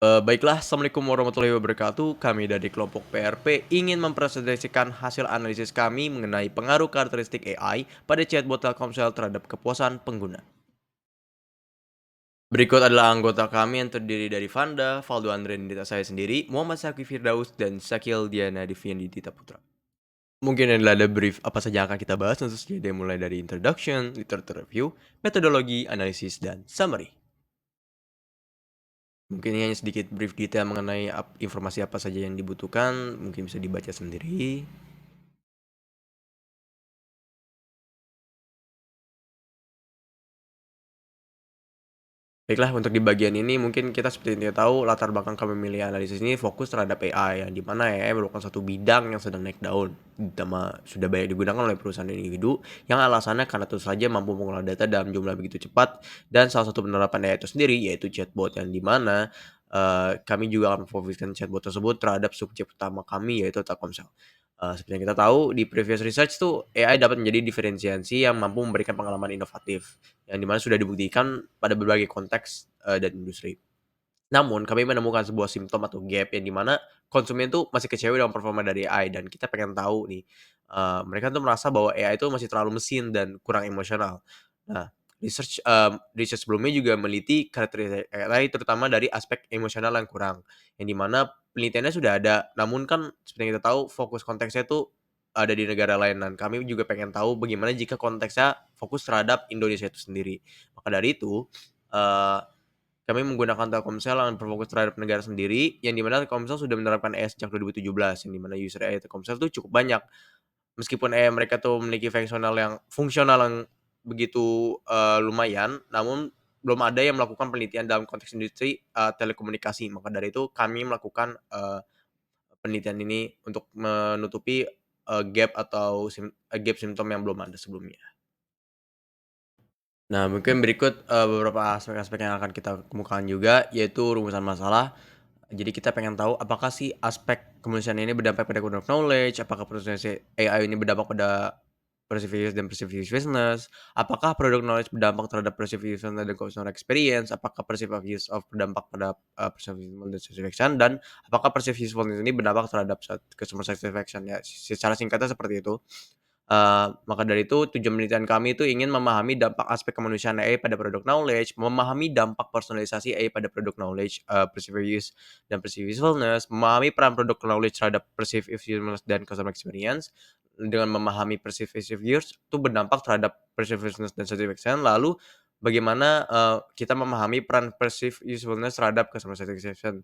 Baiklah, Assalamualaikum warahmatullahi wabarakatuh. Kami dari kelompok PRP ingin mempresentasikan hasil analisis kami mengenai pengaruh karakteristik AI pada chatbot Telkomsel terhadap kepuasan pengguna. Berikut adalah anggota kami yang terdiri dari Vanda, Valdo Andre Nindita saya sendiri, Muhammad Saki Firdaus, dan Sakil Diana Divian Dita Putra. Mungkin adalah ada brief apa saja yang akan kita bahas, tentu saja mulai dari introduction, literature review, metodologi, analisis, dan summary. Mungkin ini hanya sedikit brief detail mengenai informasi apa saja yang dibutuhkan, mungkin bisa dibaca sendiri. Baiklah, untuk di bagian ini mungkin kita seperti yang tahu latar belakang kami memilih analisis ini fokus terhadap AI, yang di mana AI merupakan satu bidang yang sedang naik daun, terutama sudah banyak digunakan oleh perusahaan dan individu yang alasannya karena tentu saja mampu mengolah data dalam jumlah begitu cepat, dan salah satu penerapan AI itu sendiri yaitu chatbot, yang di mana kami juga akan memfokuskan chatbot tersebut terhadap subjek utama kami yaitu Telkomsel. Seperti yang kita tahu di previous research tuh AI dapat menjadi diferensiasi yang mampu memberikan pengalaman inovatif, yang di mana sudah dibuktikan pada berbagai konteks, dan industri. Namun kami menemukan sebuah simptom atau gap yang di mana konsumen tuh masih kecewa dengan performa dari AI, dan kita pengen tahu nih, mereka tuh merasa bahwa AI itu masih terlalu mesin dan kurang emosional. Nah, research sebelumnya juga meneliti karakteristik AI terutama dari aspek emosional yang kurang, yang di mana penelitiannya sudah ada, namun kan seperti yang kita tahu fokus konteksnya tuh ada di negara lain, dan kami juga pengen tahu bagaimana jika konteksnya fokus terhadap Indonesia itu sendiri. Maka dari itu, eee kami menggunakan Telkomsel yang berfokus terhadap negara sendiri, yang di mana Telkomsel sudah menerapkan AI sejak 2017, yang di mana user AI Telkomsel tuh cukup banyak. Meskipun AI mereka tuh memiliki fungsional yang begitu, lumayan, namun belum ada yang melakukan penelitian dalam konteks industri, telekomunikasi. Maka dari itu kami melakukan, penelitian ini untuk menutupi, gap simptom yang belum ada sebelumnya. Nah, mungkin berikut, beberapa aspek-aspek yang akan kita kemukakan juga, yaitu rumusan masalah. Jadi kita pengen tahu apakah sih aspek kemanusiaan ini berdampak pada product knowledge, apakah proses AI ini berdampak pada perceived dan perceived apakah product knowledge berdampak terhadap perceived dan customer experience, apakah perceived use of berdampak pada, perceived dan satisfaction, dan apakah perceived usefulness ini berdampak terhadap customer satisfaction, ya secara singkatnya seperti itu. Maka dari itu tujuan penelitian kami itu ingin memahami dampak aspek kemanusiaan AI pada product knowledge, memahami dampak personalisasi AI pada product knowledge, perceived use dan perceived usefulness, memahami peran product knowledge terhadap perceived usefulness dan customer experience. Dengan memahami perceived use itu berdampak terhadap perceived usefulness dan satisfaction, lalu bagaimana, kita memahami peran perceived usefulness terhadap customer satisfaction.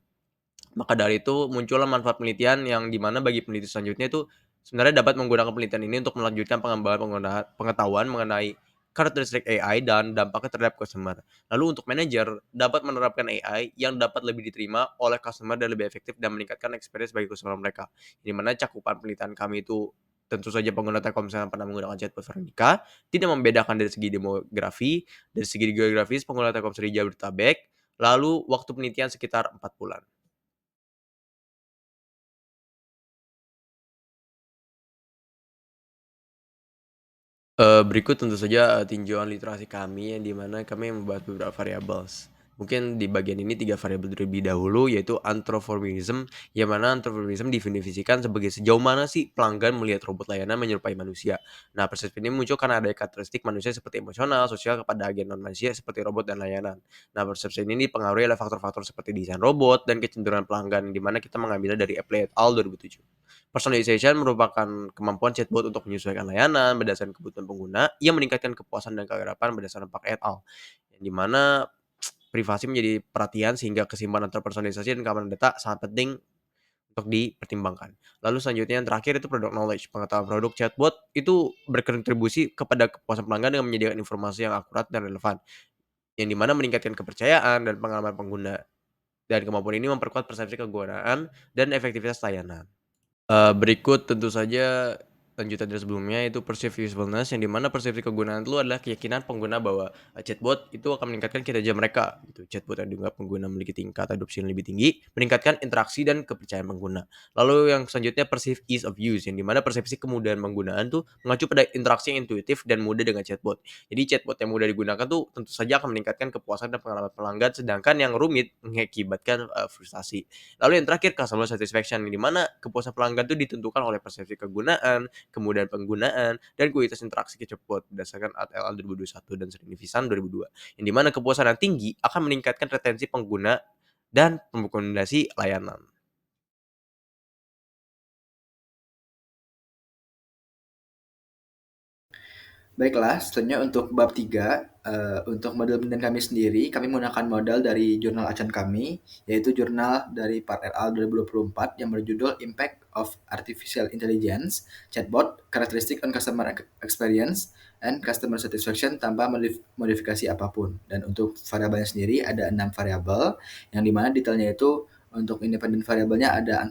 Maka dari itu muncullah manfaat penelitian yang di mana bagi peneliti selanjutnya itu sebenarnya dapat menggunakan penelitian ini untuk melanjutkan pengembangan pengetahuan mengenai karakteristik AI dan dampaknya terhadap customer. Lalu untuk manajer dapat menerapkan AI yang dapat lebih diterima oleh customer dan lebih efektif dan meningkatkan experience bagi customer mereka. Di mana cakupan penelitian kami itu tentu saja pengguna Telkomsel yang pernah menggunakan chatbot Veronica, tidak membedakan dari segi demografi, dari segi geografis pengguna Telkomsel di Jabodetabek, lalu waktu penelitian sekitar 4 bulan. Berikut tentu saja, tinjauan literasi kami yang di mana kami membahas beberapa variables. Mungkin di bagian ini 3 variabel terlebih dahulu, yaitu anthropomorphism, yang mana anthropomorphism didefinisikan sebagai sejauh mana sih pelanggan melihat robot layanan menyerupai manusia. Nah, persepsi ini muncul karena ada karakteristik manusia seperti emosional, sosial kepada agen non-manusia seperti robot dan layanan. Nah, persepsi ini dipengaruhi oleh faktor-faktor seperti desain robot dan kecenderungan pelanggan, di mana kita mengambilnya dari Apple et al. 2007. Personalization merupakan kemampuan chatbot untuk menyesuaikan layanan berdasarkan kebutuhan pengguna yang meningkatkan kepuasan dan kegarapan berdasarkan Pak et al. Yang di mana privasi menjadi perhatian sehingga keseimbangan antara personalisasi dan keamanan data sangat penting untuk dipertimbangkan. Lalu selanjutnya yang terakhir itu product knowledge. Pengetahuan produk chatbot itu berkontribusi kepada kepuasan pelanggan dengan menyediakan informasi yang akurat dan relevan, yang di mana meningkatkan kepercayaan dan pengalaman pengguna. Dan kemampuan ini memperkuat persepsi kegunaan dan efektivitas layanan. Berikut tentu saja lanjutan dari sebelumnya itu perceived usefulness, yang dimana persepsi kegunaan itu adalah keyakinan pengguna bahwa, chatbot itu akan meningkatkan kinerja mereka gitu. Chatbot yang dianggap pengguna memiliki tingkat adopsi yang lebih tinggi, meningkatkan interaksi dan kepercayaan pengguna. Lalu yang selanjutnya perceived ease of use, yang dimana persepsi kemudahan penggunaan tuh mengacu pada interaksi yang intuitif dan mudah dengan chatbot. Jadi chatbot yang mudah digunakan tuh tentu saja akan meningkatkan kepuasan dan pengalaman pelanggan, sedangkan yang rumit mengakibatkan, frustasi. Lalu yang terakhir customer satisfaction, yang dimana kepuasan pelanggan itu ditentukan oleh persepsi kegunaan, kemudahan penggunaan, dan kualitas interaksi chatbot berdasarkan ATLA 2021 dan Srinivasan 2002. Yang di mana kepuasan yang tinggi akan meningkatkan retensi pengguna dan rekomendasi layanan. Baiklah, selanjutnya untuk bab 3, untuk model penelitian kami sendiri, kami menggunakan modal dari jurnal acuan kami, yaitu jurnal dari Part et al. 2024 yang berjudul Impact of Artificial Intelligence, Chatbot, Characteristic on Customer Experience, and Customer Satisfaction tanpa modifikasi apapun. Dan untuk variabelnya sendiri ada 6 variabel, yang dimana detailnya itu untuk independent variabelnya ada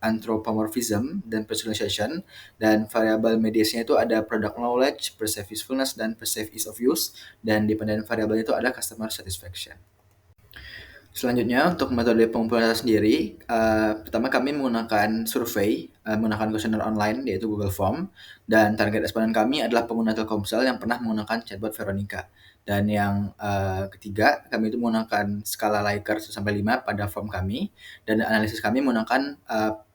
anthropomorphism dan personalization, dan variabel mediasnya itu ada product knowledge, perceived usefulness, dan perceived ease of use, dan dependent variabel itu ada customer satisfaction. Selanjutnya untuk metode pengumpulan data sendiri, pertama kami menggunakan survei, menggunakan kuesioner online yaitu Google Form, dan target responden kami adalah pengguna Telkomsel yang pernah menggunakan chatbot Veronica. Dan yang ketiga, kami itu menggunakan skala Likert 1-5 pada form kami, dan analisis kami menggunakan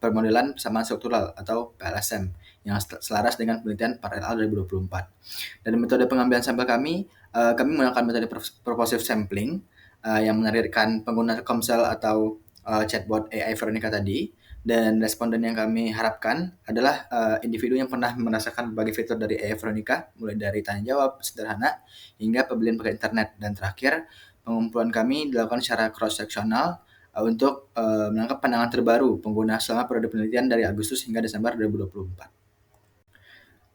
permodelan persamaan struktural atau PLSM yang selaras dengan penelitian Part et al. 2024. Dan metode pengambilan sampel kami menggunakan metode purposive sampling, yang menargetkan pengguna Telkomsel atau chatbot AI Veronica tadi, dan responden yang kami harapkan adalah individu yang pernah merasakan berbagai fitur dari AI Veronica, mulai dari tanya jawab sederhana hingga pembelian pakai internet. Dan terakhir, pengumpulan kami dilakukan secara cross-sectional untuk menangkap pandangan terbaru pengguna selama periode penelitian dari Agustus hingga Desember 2024.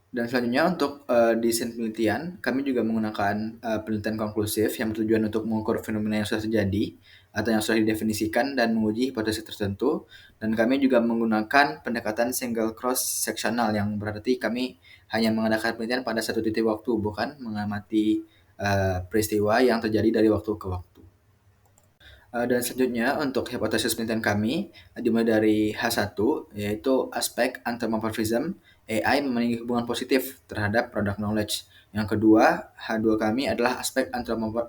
Dan selanjutnya untuk desain penelitian, kami juga menggunakan penelitian konklusif yang bertujuan untuk mengukur fenomena yang sudah terjadi atau yang sudah didefinisikan dan menguji hipotesis tertentu. Dan kami juga menggunakan pendekatan single cross sectional, yang berarti kami hanya mengadakan penelitian pada satu titik waktu, bukan mengamati peristiwa yang terjadi dari waktu ke waktu. Dan selanjutnya untuk hipotesis penelitian kami dimulai dari H1, yaitu aspek anthropomorphism, AI memiliki hubungan positif terhadap product knowledge. Yang kedua, H2 kami adalah aspek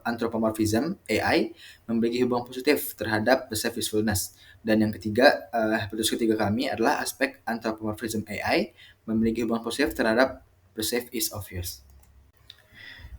anthropomorphism, AI memiliki hubungan positif terhadap perceived usefulness. Dan yang ketiga, hipotesis ketiga kami adalah aspek anthropomorphism AI memiliki hubungan positif terhadap perceived ease of use.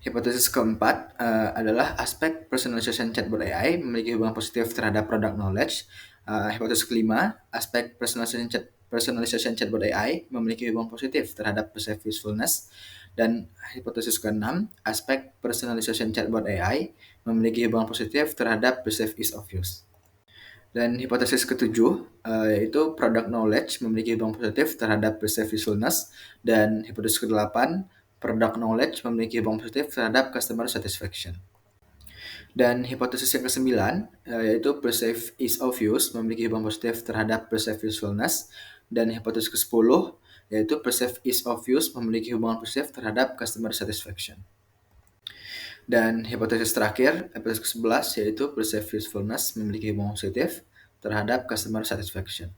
Hipotesis keempat adalah aspek personalization chatbot AI memiliki hubungan positif terhadap product knowledge. Hipotesis kelima, aspek personalization chatbot AI memiliki hubungan positif terhadap perceived usefulness. Dan hipotesis keenam, aspek personalization chatbot AI memiliki hubungan positif terhadap perceived ease of use. Dan hipotesis ketujuh, yaitu product knowledge memiliki hubungan positif terhadap perceived usefulness. Dan hipotesis kedelapan, product knowledge memiliki hubungan positif terhadap customer satisfaction. Dan hipotesis yang kesembilan, yaitu perceived ease of use memiliki hubungan positif terhadap perceived usefulness. Dan hipotesis ke-10, yaitu perceived ease of use memiliki hubungan positif terhadap customer satisfaction. Dan hipotesis terakhir, hipotesis ke-11, yaitu perceived usefulness memiliki hubungan positif terhadap customer satisfaction.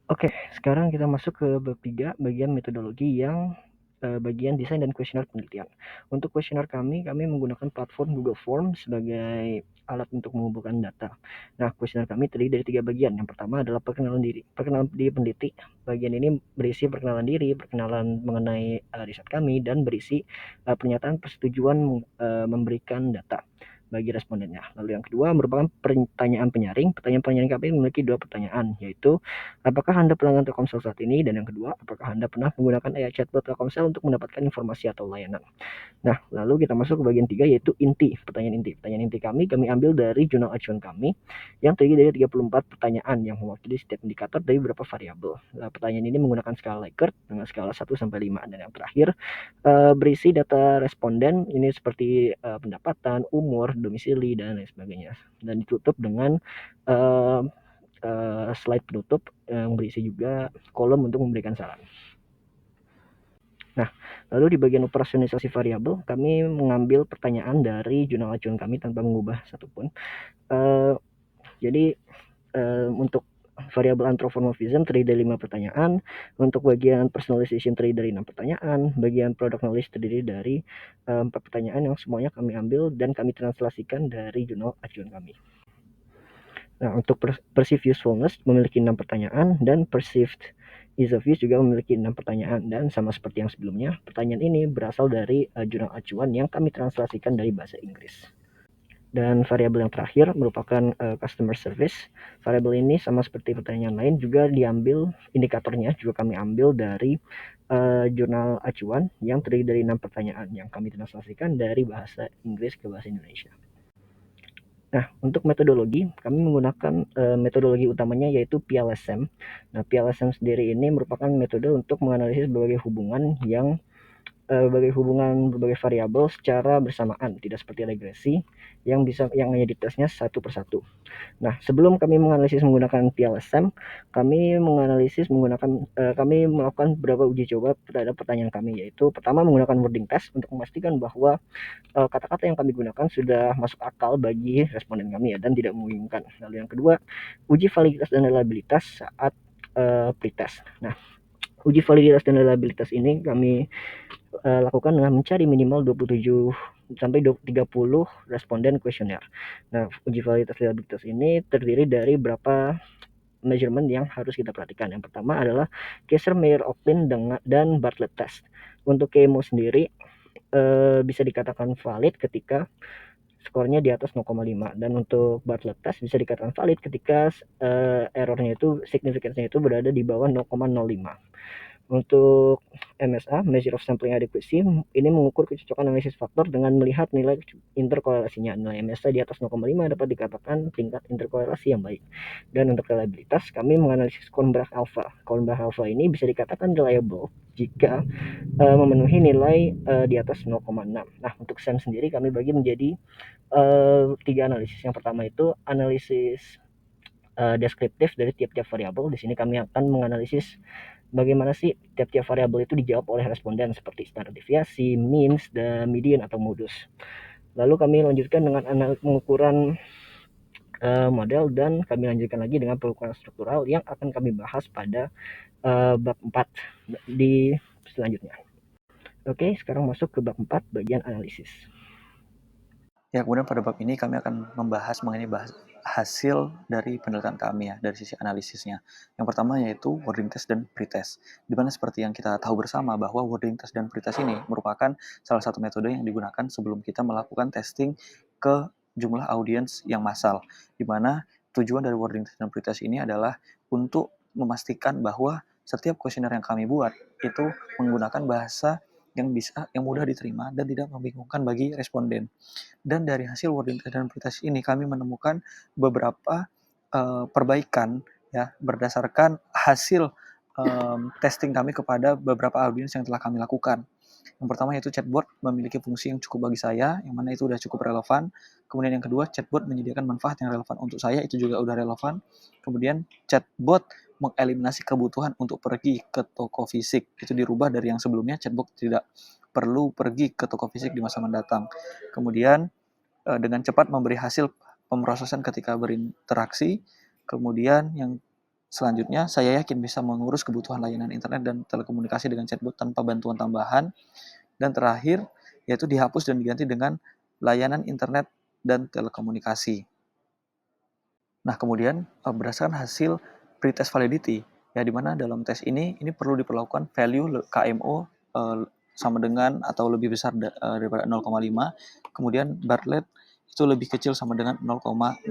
Oke, sekarang kita masuk ke bab 3, bagian metodologi yang bagian desain dan kuesioner penelitian. Untuk kuesioner kami menggunakan platform Google Form sebagai alat untuk mengumpulkan data. Nah, kuesioner kami terdiri dari 3 bagian. Yang pertama adalah perkenalan diri. Perkenalan diri peneliti. Bagian ini berisi perkenalan diri, perkenalan mengenai riset kami, dan berisi pernyataan persetujuan memberikan data bagi respondennya. Lalu yang kedua merupakan pertanyaan penyaring. Pertanyaan penyaring kami memiliki 2 pertanyaan, yaitu apakah Anda pelanggan Telkomsel saat ini? Dan yang kedua, apakah Anda pernah menggunakan AI chatbot Telkomsel untuk mendapatkan informasi atau layanan? Nah, lalu kita masuk ke bagian 3, yaitu inti, pertanyaan inti. Pertanyaan inti kami ambil dari jurnal acuan kami yang terdiri dari 34 pertanyaan yang mewakili setiap indikator dari beberapa variabel. Pertanyaan ini menggunakan skala Likert dengan skala 1-5. Dan yang terakhir, berisi data responden ini seperti pendapatan, umur, domisili, dan lain sebagainya. Dan ditutup dengan slide penutup yang berisi juga kolom untuk memberikan saran. Nah, lalu di bagian operasionalisasi variabel, kami mengambil pertanyaan dari jurnal acuan kami tanpa mengubah satupun. Jadi untuk variabel anthropomorphism terdiri dari 5 pertanyaan, untuk bagian personalization terdiri dari 6 pertanyaan, bagian product knowledge terdiri dari 4 pertanyaan yang semuanya kami ambil dan kami translasikan dari jurnal acuan kami. Nah, untuk perceived usefulness memiliki 6 pertanyaan dan perceived ease of use juga memiliki 6 pertanyaan, dan sama seperti yang sebelumnya, pertanyaan ini berasal dari jurnal acuan yang kami translasikan dari bahasa Inggris. Dan variabel yang terakhir merupakan customer service. Variabel ini sama seperti pertanyaan lain juga diambil, indikatornya juga kami ambil dari jurnal acuan yang terdiri dari 6 pertanyaan yang kami translasikan dari bahasa Inggris ke bahasa Indonesia. Nah, untuk metodologi, kami menggunakan metodologi utamanya yaitu PLSM. Nah, PLSM sendiri ini merupakan metode untuk menganalisis berbagai hubungan yang berbagai variabel secara bersamaan, tidak seperti regresi yang hanya ditesnya satu persatu. Nah, sebelum kami menganalisis menggunakan PLSM, kami melakukan beberapa uji coba terhadap pertanyaan kami, yaitu pertama menggunakan wording test untuk memastikan bahwa kata-kata yang kami gunakan sudah masuk akal bagi responden kami ya, dan tidak membingungkan. Lalu yang kedua, uji validitas dan reliabilitas saat pretest. Nah, uji validitas dan reliabilitas ini kami lakukan dengan mencari minimal 27 sampai 30 responden kuesioner. Nah, uji validitas reliabilitas ini terdiri dari beberapa measurement yang harus kita perhatikan. Yang pertama adalah Kaiser-Meyer-Oaklin dan Bartlett test. Untuk KMO sendiri bisa dikatakan valid ketika skornya di atas 0,5, dan untuk Bartlett test bisa dikatakan valid ketika errornya itu, signifikansinya itu berada di bawah 0,05. Untuk MSA, Measure of Sampling Adequacy, ini mengukur kecocokan analisis faktor dengan melihat nilai interkorelasinya. Nilai MSA di atas 0,5 dapat dikatakan tingkat interkorelasi yang baik. Dan untuk reliabilitas, kami menganalisis Kornberg alpha. Kornberg alpha ini bisa dikatakan reliable jika memenuhi nilai di atas 0,6. Nah, untuk SAM sendiri kami bagi menjadi 3 analisis. Yang pertama itu analisis deskriptif dari tiap-tiap variabel. Di sini kami akan menganalisis bagaimana sih tiap-tiap variabel itu dijawab oleh responden, seperti standar deviasi, means, dan median atau modus. Lalu kami lanjutkan dengan pengukuran model, dan kami lanjutkan lagi dengan pengukuran struktural yang akan kami bahas pada bab 4 di selanjutnya. Oke, sekarang masuk ke bab 4 bagian analisis. Ya, kemudian pada bab ini kami akan membahas mengenai hasil dari penelitian kami ya, dari sisi analisisnya. Yang pertama yaitu wording test dan pretest. Di mana seperti yang kita tahu bersama bahwa wording test dan pretest ini merupakan salah satu metode yang digunakan sebelum kita melakukan testing ke jumlah audiens yang massal. Di mana tujuan dari wording test dan pretest ini adalah untuk memastikan bahwa setiap kuesioner yang kami buat itu menggunakan bahasa yang mudah diterima dan tidak membingungkan bagi responden. Dan dari hasil wording test dan pretest ini kami menemukan beberapa perbaikan ya berdasarkan hasil testing kami kepada beberapa audiens yang telah kami lakukan. Yang pertama yaitu chatbot memiliki fungsi yang cukup bagi saya, yang mana itu sudah cukup relevan. Kemudian yang kedua, chatbot menyediakan manfaat yang relevan untuk saya, itu juga sudah relevan. Kemudian chatbot mengeliminasi kebutuhan untuk pergi ke toko fisik. Itu dirubah dari yang sebelumnya, chatbot tidak perlu pergi ke toko fisik di masa mendatang. Kemudian dengan cepat memberi hasil pemrosesan ketika berinteraksi. Kemudian yang selanjutnya, saya yakin bisa mengurus kebutuhan layanan internet dan telekomunikasi dengan chatbot tanpa bantuan tambahan. Dan terakhir, yaitu dihapus dan diganti dengan layanan internet dan telekomunikasi. Nah, kemudian berdasarkan hasil pretest validity, ya di mana dalam tes ini perlu diperlakukan value KMO sama dengan atau lebih besar daripada 0,5. Kemudian Bartlett itu lebih kecil sama dengan 0,05.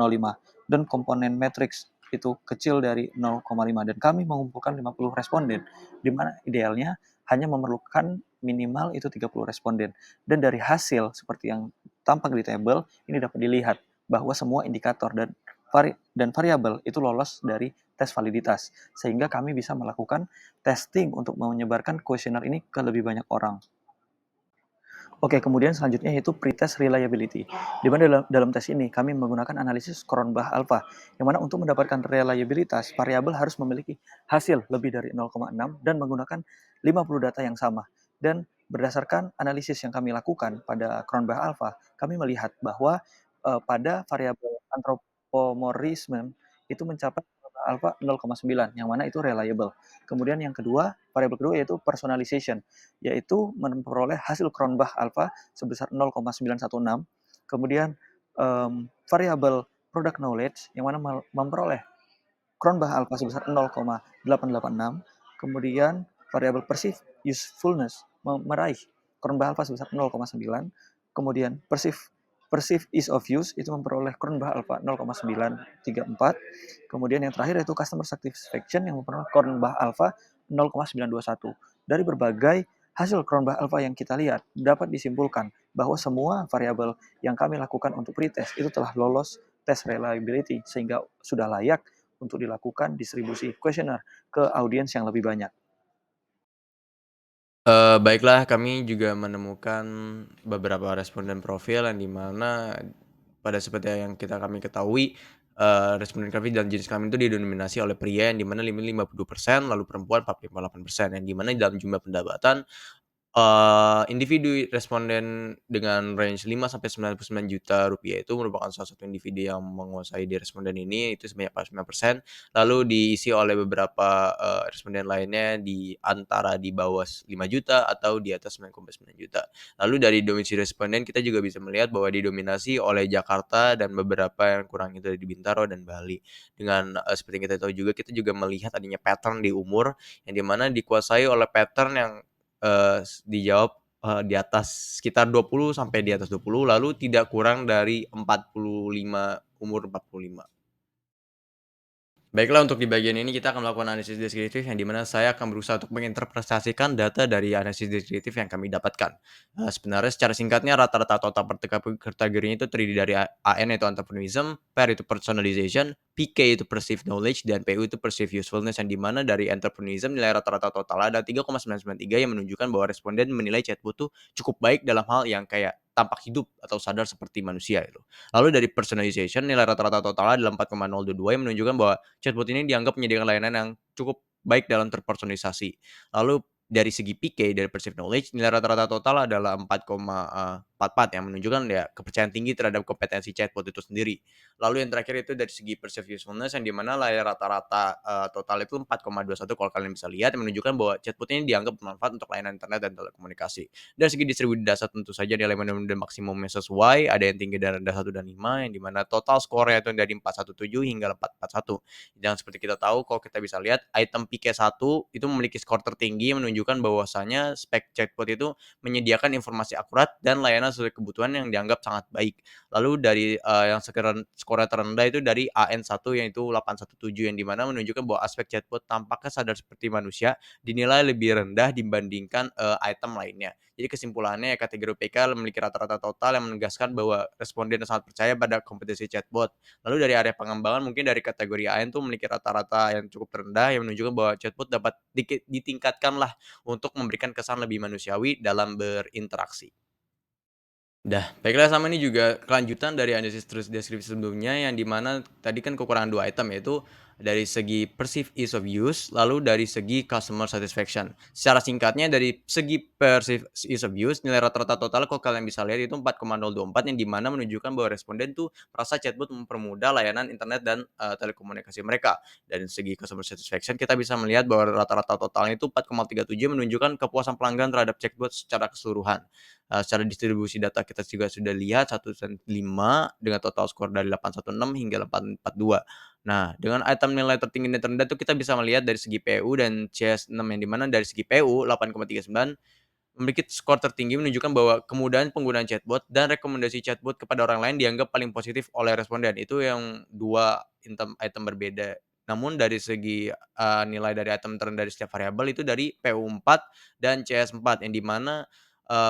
Dan komponen matrix itu kecil dari 0,5. Dan kami mengumpulkan 50 responden, di mana idealnya hanya memerlukan minimal itu 30 responden. Dan dari hasil seperti yang tampak di tabel, ini dapat dilihat bahwa semua indikator dan variabel itu lolos dari tes validitas, sehingga kami bisa melakukan testing untuk menyebarkan kuesioner ini ke lebih banyak orang. Oke, kemudian selanjutnya yaitu pretest reliability. Di mana dalam tes ini kami menggunakan analisis Cronbach alpha, yang mana untuk mendapatkan reliabilitas, variabel harus memiliki hasil lebih dari 0,6 dan menggunakan 50 data yang sama. Dan berdasarkan analisis yang kami lakukan pada Cronbach alpha, kami melihat bahwa pada variabel anthropomorphism itu mencapai Cronbach alpha 0,9, yang mana itu reliable. Kemudian yang kedua, variabel kedua yaitu personalization, yaitu memperoleh hasil Cronbach alpha sebesar 0,916. Kemudian variabel product knowledge yang mana memperoleh Cronbach alpha sebesar 0,886. Kemudian variabel perceived usefulness meraih Cronbach alpha sebesar 0,9. Kemudian perceived ease of use itu memperoleh Cronbach alpha 0,934. Kemudian yang terakhir yaitu customer satisfaction yang memperoleh Cronbach alpha 0,921. Dari berbagai hasil Cronbach alpha yang kita lihat, dapat disimpulkan bahwa semua variabel yang kami lakukan untuk pretest itu telah lolos tes reliability, sehingga sudah layak untuk dilakukan distribusi kuesioner ke audiens yang lebih banyak. Baiklah, kami juga menemukan beberapa responden profil yang di mana pada seperti yang kami ketahui, responden kami dan jenis kelamin itu didominasi oleh pria yang di mana 52%, lalu perempuan 48%, yang di mana dalam jumlah pendapatan individu responden dengan range 5 sampai 99 juta rupiah itu merupakan salah satu individu yang menguasai di responden ini, itu sebanyak 49%, lalu diisi oleh beberapa, responden lainnya di antara di bawah 5 juta atau di atas 9,9 juta. Lalu dari domisili responden kita juga bisa melihat bahwa didominasi oleh Jakarta dan beberapa yang kurang itu di Bintaro dan Bali. Dengan, seperti yang kita tahu juga, kita juga melihat adanya pattern di umur, yang di mana dikuasai oleh pattern yang dijawab, di atas sekitar 20 sampai di atas 20, lalu tidak kurang dari 45, umur 45. Baiklah, untuk di bagian ini kita akan melakukan analisis deskriptif yang di mana saya akan berusaha untuk menginterpretasikan data dari analisis deskriptif yang kami dapatkan. Sebenarnya secara singkatnya rata-rata total kategorinya itu terdiri dari AN yaitu entrepreneurism, PR itu personalization, PK itu perceived knowledge, dan PU itu perceived usefulness, yang di mana dari entrepreneurism nilai rata-rata total ada 3,993 yang menunjukkan bahwa responden menilai chatbot itu cukup baik dalam hal yang kayak tampak hidup atau sadar seperti manusia itu. Lalu dari personalization nilai rata-rata totalnya adalah 4,022 yang menunjukkan bahwa chatbot ini dianggap menyediakan layanan yang cukup baik dalam terpersonalisasi. Lalu dari segi PK, dari perceived knowledge, nilai rata-rata total adalah 4,44 yang menunjukkan ya kepercayaan tinggi terhadap kompetensi chatbot itu sendiri. Lalu yang terakhir itu dari segi perceived usefulness yang di mana nilai rata-rata total itu 4,21 kalau kalian bisa lihat, yang menunjukkan bahwa chatbot ini dianggap bermanfaat untuk layanan internet dan telekomunikasi. Dari segi distribusi data tentu saja nilai minimum dan maksimumnya sesuai, ada yang tinggi dan rendah 1 dan 5, yang di mana total skornya itu dari 417 hingga 441. Dan seperti kita tahu kalau kita bisa lihat item PK1 itu memiliki skor tertinggi yang menunjukkan bahwasanya spek chatbot itu menyediakan informasi akurat dan layanan sesuai kebutuhan yang dianggap sangat baik. Lalu dari yang skornya terendah itu dari AN1 yaitu 817 yang di mana menunjukkan bahwa aspek chatbot tampaknya sadar seperti manusia dinilai lebih rendah dibandingkan item lainnya. Jadi kesimpulannya ya kategori PK memiliki rata-rata total yang menegaskan bahwa responden sangat percaya pada kompetensi chatbot. Lalu dari area pengembangan mungkin dari kategori AN tuh memiliki rata-rata yang cukup rendah yang menunjukkan bahwa chatbot dapat ditingkatkan lah untuk memberikan kesan lebih manusiawi dalam berinteraksi. Baiklah, sama ini juga kelanjutan dari analisis terus deskripsi sebelumnya yang di mana tadi kan kekurangan 2 item yaitu dari segi perceived ease of use, lalu dari segi customer satisfaction. Secara singkatnya dari segi perceived ease of use, nilai rata-rata total kalau kalian bisa lihat itu 4,024 yang di mana menunjukkan bahwa responden tuh merasa chatbot mempermudah layanan internet dan telekomunikasi mereka. Dari segi customer satisfaction kita bisa melihat bahwa rata-rata totalnya itu 4,37 menunjukkan kepuasan pelanggan terhadap chatbot secara keseluruhan. Secara distribusi data kita juga sudah lihat 1,5 dengan total skor dari 816 hingga 842. Nah, dengan item nilai tertinggi dan terendah itu kita bisa melihat dari segi PU dan CS6 yang di mana dari segi PU 8,39 memiliki skor tertinggi menunjukkan bahwa kemudahan penggunaan chatbot dan rekomendasi chatbot kepada orang lain dianggap paling positif oleh responden. Itu yang 2 item berbeda. Namun dari segi, nilai dari item terendah dari setiap variabel itu dari PU4 dan CS4 yang di mana,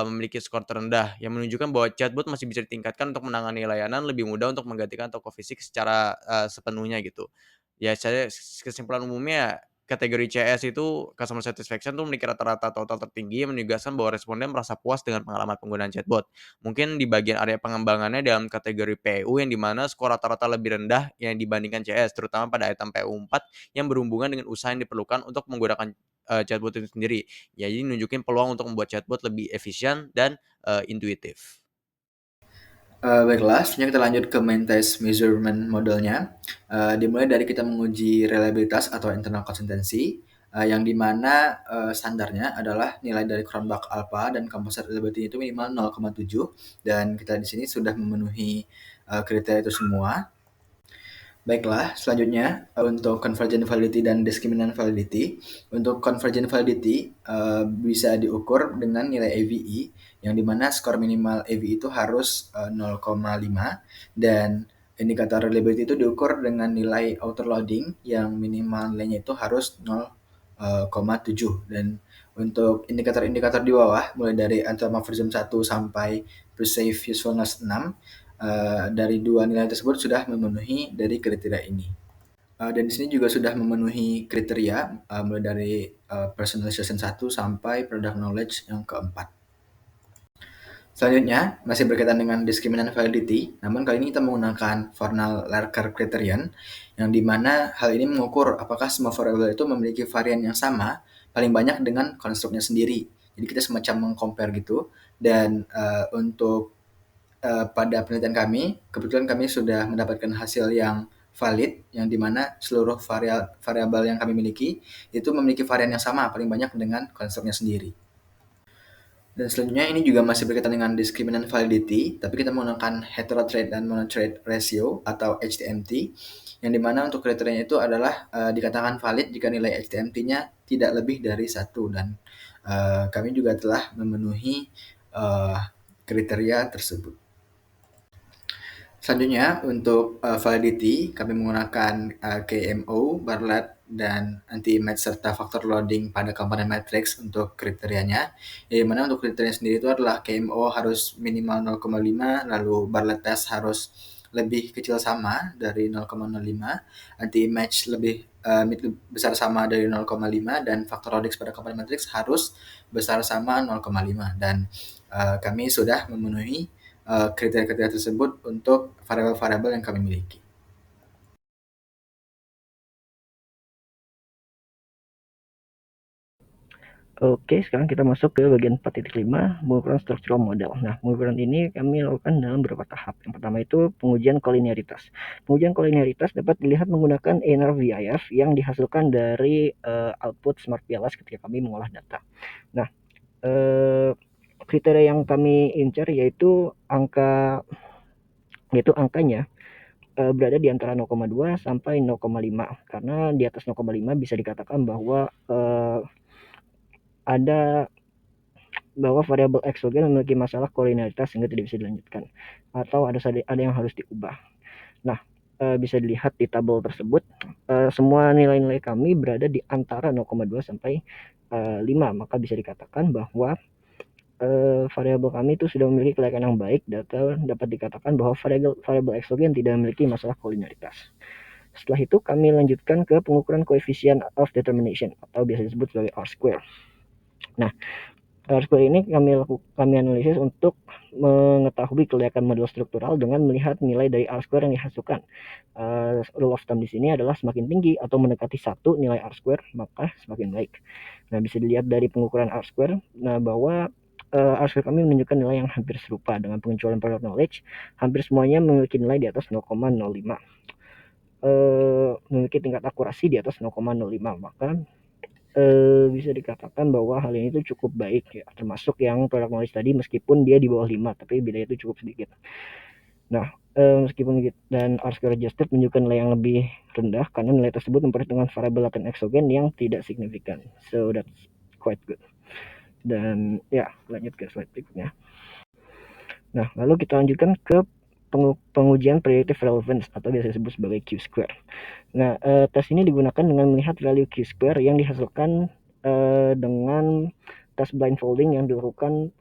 memiliki skor terendah yang menunjukkan bahwa chatbot masih bisa ditingkatkan untuk menangani layanan lebih mudah untuk menggantikan toko fisik secara, sepenuhnya gitu. Ya saya kesimpulan umumnya kategori CS itu customer satisfaction tuh memiliki rata-rata total tertinggi yang menegaskan bahwa responden merasa puas dengan pengalaman penggunaan chatbot. Mungkin di bagian area pengembangannya dalam kategori PU yang di mana skor rata-rata lebih rendah yang dibandingkan CS, terutama pada item PU4 yang berhubungan dengan usaha yang diperlukan untuk menggunakan chatbot itu sendiri. Jadi nunjukin peluang untuk membuat chatbot lebih efisien dan intuitif. Baiklah, selanjutnya kita lanjut ke main test measurement modelnya. Dimulai dari kita menguji reliabilitas atau internal consistency, yang dimana standarnya adalah nilai dari Cronbach Alpha dan composite reliability itu minimal 0,7 dan kita di sini sudah memenuhi kriteria itu semua. Baiklah, selanjutnya untuk convergent validity dan discriminant validity. Untuk convergent validity bisa diukur dengan nilai AVE yang dimana skor minimal AVE itu harus 0,5 dan indikator reliability itu diukur dengan nilai outer loading yang minimal nilainya itu harus 0,7 dan untuk indikator-indikator di bawah mulai dari antimorphism 1 sampai perceived usefulness 6 dari dua nilai tersebut sudah memenuhi dari kriteria ini. Dan di sini juga sudah memenuhi kriteria mulai dari personalization 1 sampai product knowledge yang keempat. Selanjutnya, masih berkaitan dengan discriminant validity, namun kali ini kita menggunakan Fornal-Larker criterion, yang dimana hal ini mengukur apakah semua variabel itu memiliki varian yang sama, paling banyak dengan konstruknya sendiri. Jadi kita semacam meng-compare gitu, dan untuk pada penelitian kami, kebetulan kami sudah mendapatkan hasil yang valid, yang dimana seluruh variabel yang kami miliki itu memiliki varian yang sama, paling banyak dengan konstruknya sendiri. Dan selanjutnya ini juga masih berkaitan dengan discriminant validity, tapi kita menggunakan heterotrait dan monotrait ratio atau HTMT, yang dimana untuk kriterianya itu adalah dikatakan valid jika nilai HTMT-nya tidak lebih dari 1 dan kami juga telah memenuhi kriteria tersebut. Selanjutnya untuk validity kami menggunakan KMO, Bartlett, dan anti-match serta faktor loading pada komponen matrix untuk kriterianya. Yang mana untuk kriteria sendiri itu adalah KMO harus minimal 0,5, lalu Bartlett test harus lebih kecil sama dari 0,05, anti-match lebih besar sama dari 0,5 dan faktor loading pada komponen matrix harus besar sama 0,5 dan kami sudah memenuhi kriteria-kriteria tersebut untuk variabel-variabel yang kami miliki. Oke, sekarang kita masuk ke bagian 4.5, pengukuran structural model. Nah, pengukuran ini kami lakukan dalam beberapa tahap. Yang pertama itu pengujian kolinearitas. Pengujian kolinearitas dapat dilihat menggunakan NRVIF yang dihasilkan dari output Smart PLS ketika kami mengolah data. Nah, kriteria yang kami incar yaitu angkanya berada di antara 0,2 sampai 0,5 karena di atas 0,5 bisa dikatakan bahwa variabel eksogen memiliki masalah kolinearitas sehingga tidak bisa dilanjutkan atau ada yang harus diubah. Nah, bisa dilihat di tabel tersebut semua nilai-nilai kami berada di antara 0,2 sampai 5, maka bisa dikatakan bahwa variabel kami itu sudah memiliki kelayakan yang baik dan dapat dikatakan bahwa variabel eksogen tidak memiliki masalah kolinearitas. Setelah itu kami lanjutkan ke pengukuran coefficient of determination atau biasa disebut sebagai R-square. Nah, R-square ini kami analisis untuk mengetahui kelayakan model struktural dengan melihat nilai dari R-square yang dihasilkan. Rule of thumb di sini adalah semakin tinggi atau mendekati 1 nilai R-square, maka semakin baik. Nah, bisa dilihat dari pengukuran R-square, bahwa R-square kami menunjukkan nilai yang hampir serupa dengan pengecualian product knowledge. Hampir semuanya memiliki nilai di atas 0,05. Memiliki tingkat akurasi di atas 0,05, maka bisa dikatakan bahwa hal ini itu cukup baik ya, termasuk yang product knowledge tadi meskipun dia di bawah 5 tapi bedanya itu cukup sedikit. Nah, meskipun gitu, dan R-square adjusted menunjukkan nilai yang lebih rendah karena nilai tersebut memperhitungkan variabel latent exogen yang tidak signifikan, so that's quite good. Dan ya, lanjut ke slide berikutnya. Nah, lalu kita lanjutkan ke pengujian predictive relevance atau biasa disebut sebagai Q-square. Nah, tes ini digunakan dengan melihat value Q-square yang dihasilkan dengan tes blindfolding yang dilakukan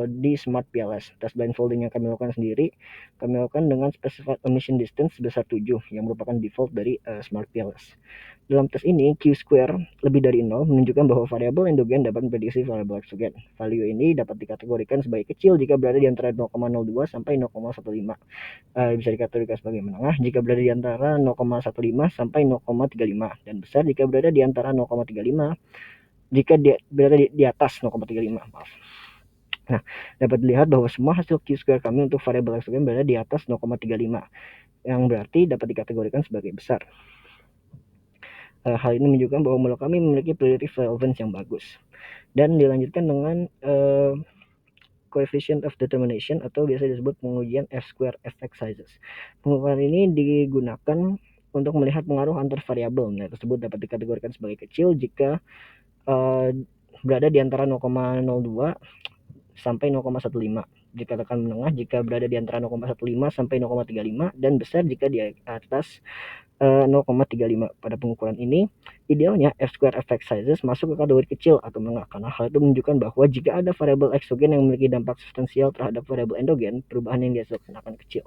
di Smart PLS. Tes blindfolding yang kami lakukan sendiri, kami lakukan dengan specified emission distance sebesar 7 yang merupakan default dari Smart PLS. Dalam tes ini, Q-square lebih dari 0 menunjukkan bahwa variabel endogen dapat memprediksi variabel exogen. Value ini dapat dikategorikan sebagai kecil jika berada di antara 0,02 sampai 0,15. Bisa dikategorikan sebagai menengah jika berada di antara 0,15 sampai 0,35 dan besar jika berada di antara 0,35 jika berada di atas 0,35. Maaf. Nah, dapat dilihat bahwa semua hasil Q-square kami untuk variabel exogen berada di atas 0,35 yang berarti dapat dikategorikan sebagai besar. Hal ini menunjukkan bahwa model kami memiliki predictive relevance yang bagus. Dan dilanjutkan dengan coefficient of determination atau biasa disebut pengujian F-square effect sizes. Pengukuran ini digunakan untuk melihat pengaruh antar variabel. Nilai tersebut dapat dikategorikan sebagai kecil jika berada di antara 0,02 sampai 0,15. Dikatakan menengah jika berada di antara 0,15 sampai 0,35 dan besar jika di atas 0,35. Pada pengukuran ini, idealnya F-square effect sizes masuk ke kategori kecil atau menengah karena hal itu menunjukkan bahwa jika ada variabel eksogen yang memiliki dampak substansial terhadap variabel endogen, perubahan yang dihasilkan akan kecil.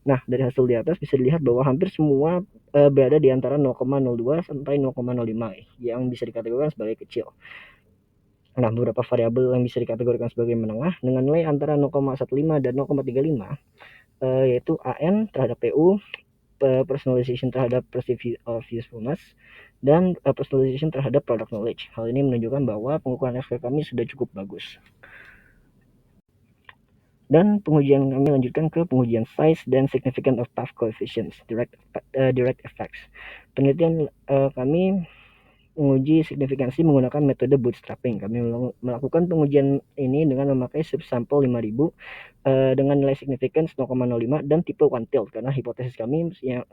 Nah, dari hasil di atas bisa dilihat bahwa hampir semua berada di antara 0,02 sampai 0,05 yang bisa dikategorikan sebagai kecil. Nah, beberapa variabel yang bisa dikategorikan sebagai menengah dengan nilai antara 0,15 dan 0,35 yaitu AN terhadap PU, personalization terhadap perceived of usefulness, dan personalization terhadap product knowledge. Hal ini menunjukkan bahwa pengukuran F-square kami sudah cukup bagus. Dan pengujian kami lanjutkan ke pengujian size dan significant of path coefficients, direct effects. Penelitian kami menguji signifikansi menggunakan metode bootstrapping. Kami melakukan pengujian ini dengan memakai subsampel 5000 dengan nilai significance 0,05 dan tipe one tilt karena hipotesis yang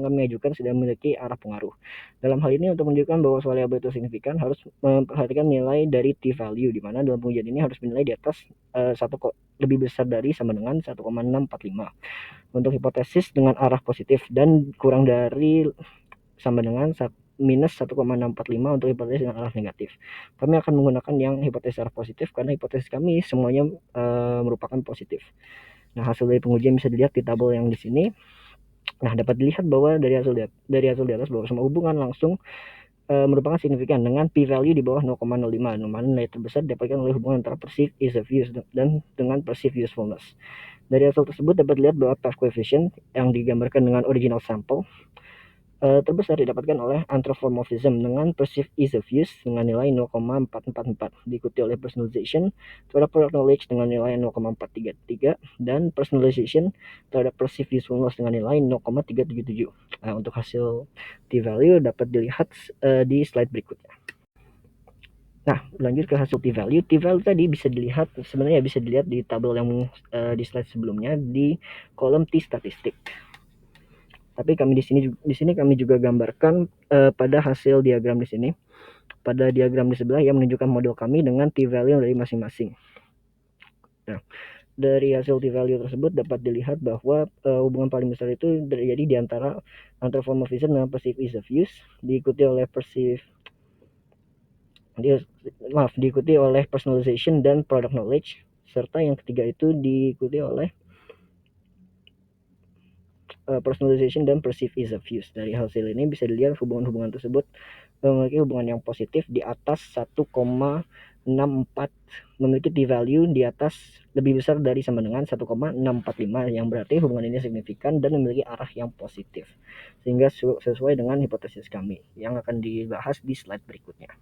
kami ajukan sudah memiliki arah pengaruh. Dalam hal ini untuk menunjukkan bahwa variabel itu signifikan harus memperhatikan nilai dari t-value di mana dalam pengujian ini harus bernilai di atas lebih besar dari sama dengan 1,645 untuk hipotesis dengan arah positif dan kurang dari sama dengan minus 1,645 untuk hipotesis dengan arah negatif. Kami akan menggunakan yang hipotesis arah positif karena hipotesis kami semuanya merupakan positif. Nah, hasil dari pengujian bisa dilihat di tabel yang di sini. Nah, dapat dilihat bahwa dari hasil di atas bahwa semua hubungan langsung merupakan signifikan dengan p-value di bawah 0,05. Nomor nilai terbesar didapatkan oleh hubungan antara perceived ease of use dan dengan perceived usefulness. Dari hasil tersebut dapat dilihat bahwa path coefficient yang digambarkan dengan original sample terbesar didapatkan oleh anthropomorphism dengan perceived ease of use dengan nilai 0,444, diikuti oleh personalization terhadap product knowledge dengan nilai 0,433 dan personalization terhadap perceived usefulness dengan nilai 0,377. Nah, untuk hasil t-value dapat dilihat di slide berikutnya. Nah, lanjut ke hasil t-value. T-value tadi sebenarnya bisa dilihat di tabel yang di slide sebelumnya di kolom t-statistik. Tapi kami di sini kami juga gambarkan pada hasil diagram di sini. Pada diagram di sebelah yang menunjukkan model kami dengan t-value dari masing-masing. Nah, dari hasil t-value tersebut dapat dilihat bahwa hubungan paling besar itu terjadi di antara anthropomorphism dengan perceived ease of use, diikuti oleh personalization dan product knowledge, serta yang ketiga itu diikuti oleh personalization dan perceived ease of use. Dari hasil ini bisa dilihat hubungan-hubungan tersebut memiliki hubungan yang positif di atas 1,64, memiliki t-value di atas lebih besar dari sama dengan 1,645 yang berarti hubungan ini signifikan dan memiliki arah yang positif sehingga sesuai dengan hipotesis kami yang akan dibahas di slide berikutnya.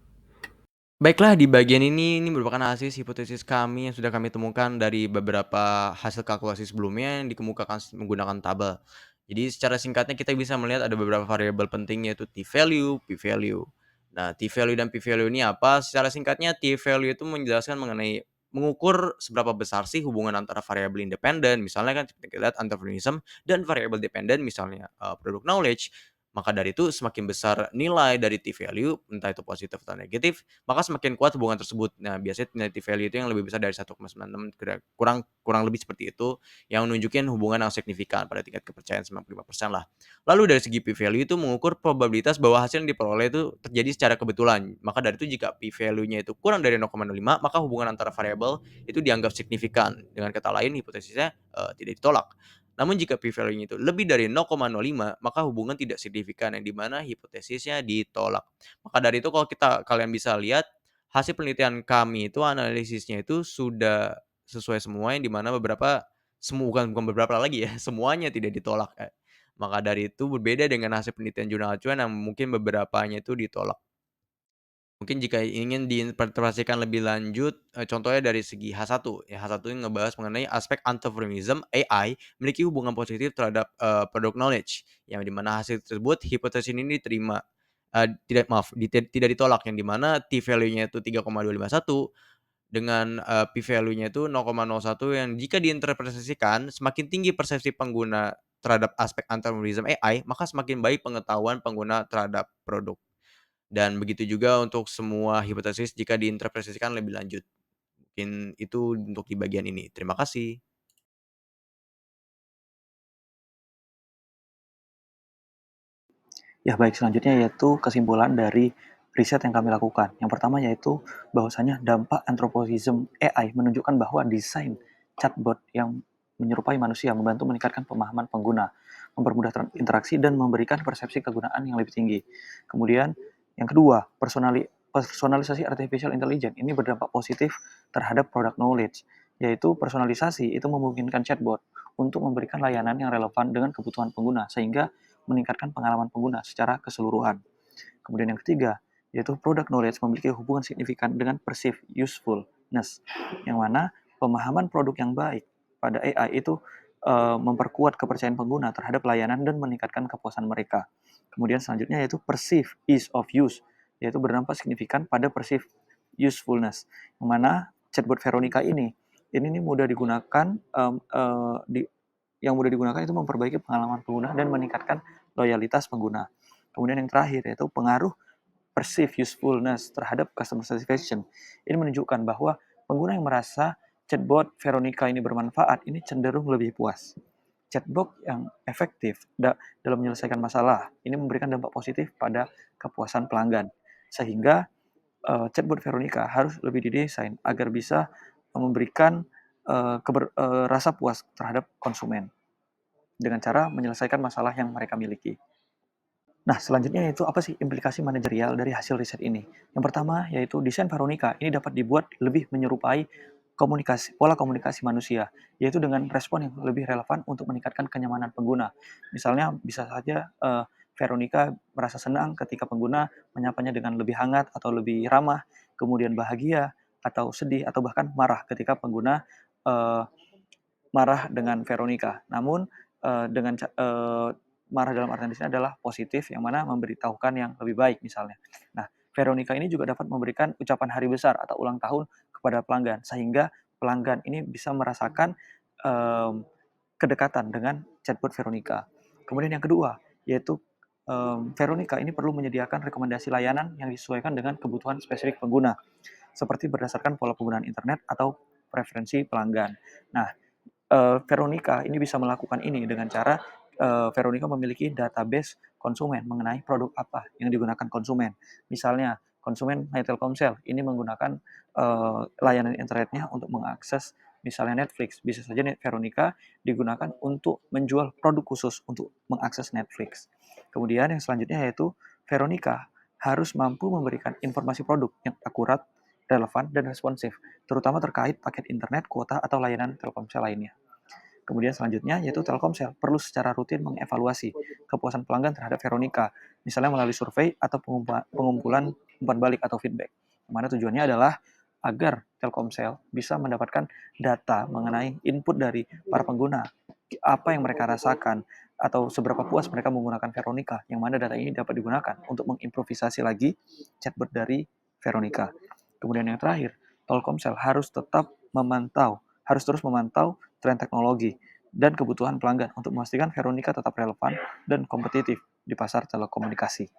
Baiklah, di bagian ini merupakan hasil hipotesis kami yang sudah kami temukan dari beberapa hasil kalkulasi sebelumnya yang dikemukakan menggunakan tabel. Jadi secara singkatnya kita bisa melihat ada beberapa variabel penting yaitu t-value, p-value. Nah, t-value dan p-value ini apa? Secara singkatnya t-value itu menjelaskan mengenai mengukur seberapa besar sih hubungan antara variabel independen, misalnya kan kita lihat antagonism, dan variabel dependen misalnya product knowledge. Maka dari itu semakin besar nilai dari T-value, entah itu positif atau negatif, maka semakin kuat hubungan tersebut. Nah, biasanya nilai T-value itu yang lebih besar dari 1,96 kurang kurang lebih seperti itu, yang nunjukin hubungan yang signifikan pada tingkat kepercayaan 95% lah. Lalu dari segi P-value itu mengukur probabilitas bahwa hasil yang diperoleh itu terjadi secara kebetulan. Maka dari itu jika P-value-nya itu kurang dari 0,05, maka hubungan antara variabel itu dianggap signifikan. Dengan kata lain, hipotesisnya tidak ditolak. Namun jika p-value-nya itu lebih dari 0,05, maka hubungan tidak signifikan yang di mana hipotesisnya ditolak. Maka dari itu kalau kalian bisa lihat hasil penelitian kami itu analisisnya itu sudah sesuai semua yang di mana bukan beberapa lagi ya, semuanya tidak ditolak. Maka dari itu berbeda dengan hasil penelitian jurnal acuan yang mungkin beberapanya itu ditolak. Mungkin jika ingin diinterpretasikan lebih lanjut, contohnya dari segi H1, ya H1 ini ngebahas mengenai aspek antagonism AI memiliki hubungan positif terhadap, product knowledge, yang di mana hasil tersebut hipotesis ini diterima, tidak ditolak, yang di mana T value-nya itu 3,251 dengan, P value-nya itu 0,01 yang jika diinterpretasikan semakin tinggi persepsi pengguna terhadap aspek antagonism AI, maka semakin baik pengetahuan pengguna terhadap produk. Dan begitu juga untuk semua hipotesis jika diinterpretasikan lebih lanjut. Mungkin itu untuk di bagian ini. Terima kasih. Ya baik, selanjutnya yaitu kesimpulan dari riset yang kami lakukan. Yang pertama yaitu bahwasanya dampak anthroposism AI menunjukkan bahwa desain chatbot yang menyerupai manusia membantu meningkatkan pemahaman pengguna, mempermudah interaksi dan memberikan persepsi kegunaan yang lebih tinggi. Kemudian yang kedua, personalisasi artificial intelligence ini berdampak positif terhadap product knowledge, yaitu personalisasi itu memungkinkan chatbot untuk memberikan layanan yang relevan dengan kebutuhan pengguna sehingga meningkatkan pengalaman pengguna secara keseluruhan. Kemudian yang ketiga, yaitu product knowledge memiliki hubungan signifikan dengan perceived usefulness, yang mana pemahaman produk yang baik pada AI itu memperkuat kepercayaan pengguna terhadap layanan dan meningkatkan kepuasan mereka. Kemudian selanjutnya yaitu perceived ease of use, yaitu berdampak signifikan pada perceived usefulness, yang mana chatbot Veronica ini nih mudah digunakan yang mudah digunakan itu memperbaiki pengalaman pengguna dan meningkatkan loyalitas pengguna. Kemudian yang terakhir yaitu pengaruh perceived usefulness terhadap customer satisfaction. Ini menunjukkan bahwa pengguna yang merasa chatbot Veronica ini bermanfaat ini cenderung lebih puas. Chatbot yang efektif dalam menyelesaikan masalah ini memberikan dampak positif pada kepuasan pelanggan. Sehingga chatbot Veronica harus lebih didesain agar bisa memberikan rasa puas terhadap konsumen dengan cara menyelesaikan masalah yang mereka miliki. Nah, selanjutnya yaitu apa sih implikasi manajerial dari hasil riset ini? Yang pertama yaitu desain Veronica ini dapat dibuat lebih menyerupai pola komunikasi manusia, yaitu dengan respon yang lebih relevan untuk meningkatkan kenyamanan pengguna. Misalnya bisa saja Veronica merasa senang ketika pengguna menyapanya dengan lebih hangat atau lebih ramah, kemudian bahagia atau sedih atau bahkan marah ketika pengguna marah dengan Veronica. Namun marah dalam artian di sini adalah positif, yang mana memberitahukan yang lebih baik misalnya. Nah, Veronica ini juga dapat memberikan ucapan hari besar atau ulang tahun kepada pelanggan, sehingga pelanggan ini bisa merasakan kedekatan dengan chatbot Veronica. Kemudian yang kedua, yaitu Veronica ini perlu menyediakan rekomendasi layanan yang disesuaikan dengan kebutuhan spesifik pengguna, seperti berdasarkan pola penggunaan internet atau preferensi pelanggan. Nah, Veronica ini bisa melakukan ini dengan cara Veronica memiliki database konsumen mengenai produk apa yang digunakan konsumen. Misalnya, konsumen My Telkomsel ini menggunakan layanan internetnya untuk mengakses misalnya Netflix. Bisa saja Veronica digunakan untuk menjual produk khusus untuk mengakses Netflix. Kemudian yang selanjutnya yaitu Veronica harus mampu memberikan informasi produk yang akurat, relevan, dan responsif, terutama terkait paket internet, kuota, atau layanan Telkomsel lainnya. Kemudian selanjutnya yaitu Telkomsel perlu secara rutin mengevaluasi kepuasan pelanggan terhadap Veronica, misalnya melalui survei atau pengumpulan umpan balik atau feedback. Mana tujuannya adalah agar Telkomsel bisa mendapatkan data mengenai input dari para pengguna, apa yang mereka rasakan, atau seberapa puas mereka menggunakan Veronica, yang mana data ini dapat digunakan untuk mengimprovisasi lagi chatbot dari Veronica. Kemudian yang terakhir, Telkomsel harus terus memantau tren teknologi dan kebutuhan pelanggan untuk memastikan Veronica tetap relevan dan kompetitif di pasar telekomunikasi.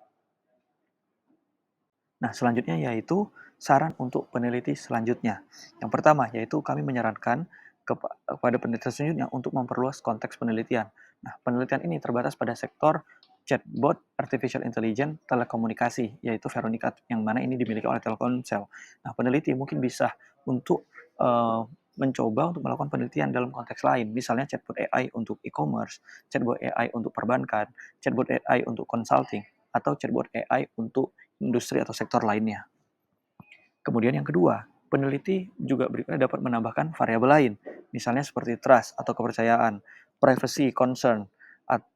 Nah, selanjutnya yaitu saran untuk peneliti selanjutnya. Yang pertama yaitu kami menyarankan kepada peneliti selanjutnya untuk memperluas konteks penelitian. Nah, penelitian ini terbatas pada sektor chatbot artificial intelligence telekomunikasi, yaitu Veronica, yang mana ini dimiliki oleh Telkomsel. Nah, peneliti mungkin bisa untuk mencoba untuk melakukan penelitian dalam konteks lain, misalnya chatbot AI untuk e-commerce, chatbot AI untuk perbankan, chatbot AI untuk consulting, atau chatbot AI untuk industri atau sektor lainnya. Kemudian yang kedua, peneliti juga berikutnya dapat menambahkan variabel lain, misalnya seperti trust atau kepercayaan, privacy concern,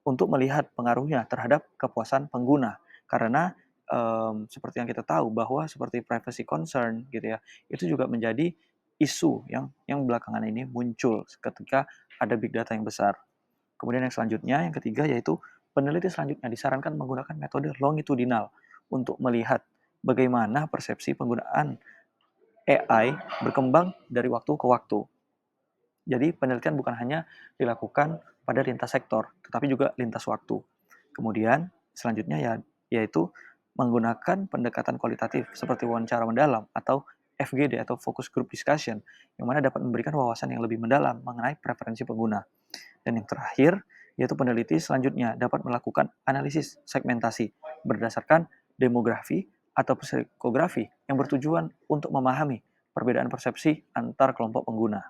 untuk melihat pengaruhnya terhadap kepuasan pengguna. Karena seperti yang kita tahu bahwa seperti privacy concern gitu ya, itu juga menjadi isu yang belakangan ini muncul ketika ada big data yang besar. Kemudian yang selanjutnya, yang ketiga yaitu peneliti selanjutnya disarankan menggunakan metode longitudinal untuk melihat bagaimana persepsi penggunaan AI berkembang dari waktu ke waktu. Jadi penelitian bukan hanya dilakukan pada lintas sektor, tetapi juga lintas waktu. Kemudian selanjutnya yaitu menggunakan pendekatan kualitatif seperti wawancara mendalam atau FGD atau focus group discussion, yang mana dapat memberikan wawasan yang lebih mendalam mengenai preferensi pengguna. Dan yang terakhir, yaitu peneliti selanjutnya dapat melakukan analisis segmentasi berdasarkan demografi atau psikografi yang bertujuan untuk memahami perbedaan persepsi antar kelompok pengguna.